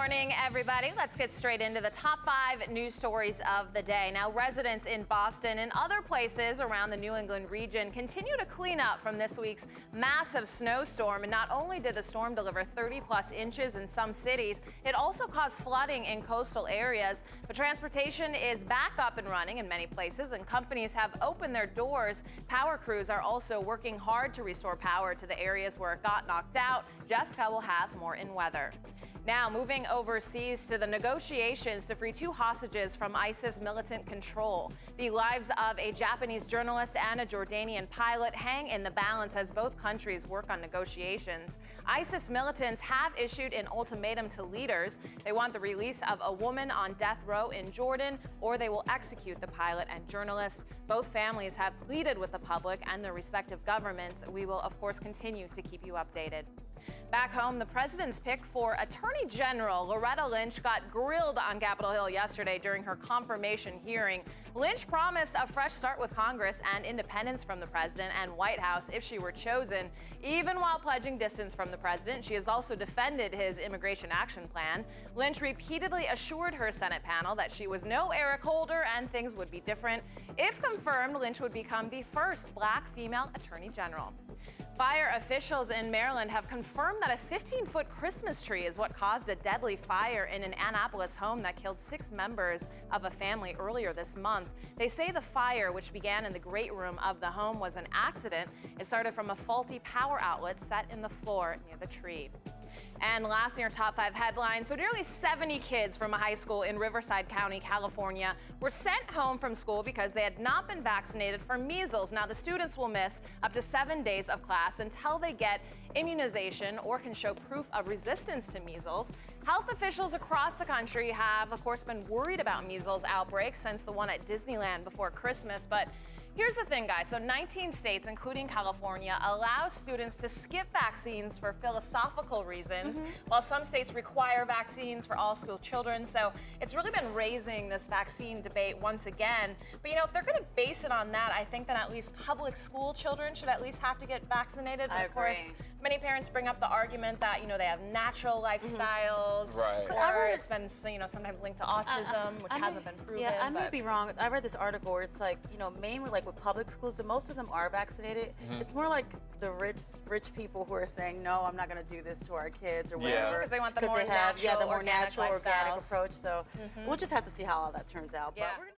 morning, everybody. Let's get straight into the top 5 news stories of the day. Now, residents in Boston and other places around the New England region continue to clean up from this week's massive snowstorm. And not only did the storm deliver 30+ inches in some cities, it also caused flooding in coastal areas. But transportation is back up and running in many places, and companies have opened their doors. Power crews are also working hard to restore power to the areas where it got knocked out. Jessica will have more in weather. Now, moving overseas to the negotiations to free 2 hostages from ISIS militant control. The lives of a Japanese journalist and a Jordanian pilot hang in the balance as both countries work on negotiations. ISIS militants have issued an ultimatum to leaders. They want the release of a woman on death row in Jordan, or they will execute the pilot and journalist. Both families have pleaded with the public and their respective governments. We will, of course, continue to keep you updated. Back home, the president's pick for Attorney General Loretta Lynch got grilled on Capitol Hill yesterday during her confirmation hearing. Lynch promised a fresh start with Congress and independence from the president and White House if she were chosen. Even while pledging distance from the president, she has also defended his immigration action plan. Lynch repeatedly assured her Senate panel that she was no Eric Holder and things would be different. If confirmed, Lynch would become the first Black female Attorney General. Fire officials in Maryland have confirmed that a 15-foot Christmas tree is what caused a deadly fire in an Annapolis home that killed 6 members of a family earlier this month. They say the fire, which began in the great room of the home, was an accident. It started from a faulty power outlet set in the floor near the tree. And last in your top 5 headlines, so nearly 70 kids from a high school in Riverside County, California, were sent home from school because they had not been vaccinated for measles. Now, the students will miss up to 7 days of class until they get immunization or can show proof of resistance to measles. Health officials across the country have, of course, been worried about measles outbreaks since the one at Disneyland before Christmas. But here's the thing, guys. So 19 states, including California, allow students to skip vaccines for philosophical reasons, while some states require vaccines for all school children. So it's really been raising this vaccine debate once again. But, you know, if they're going to base it on that, I think that at least public school children should at least have to get vaccinated. But of course, many parents bring up the argument that, you know, they have natural lifestyles. Right. Or it's been, you know, sometimes linked to autism, which hasn't been proven. Yeah, I may be wrong. I read this article where it's like, you know, mainly like with public schools, so most of them are vaccinated. It's more like the rich people who are saying, no, I'm not going to do this to our kids or whatever. Because they want the more natural, the more organic natural, organic lifestyles. approach. So we'll just have to see how all that turns out. Yeah. But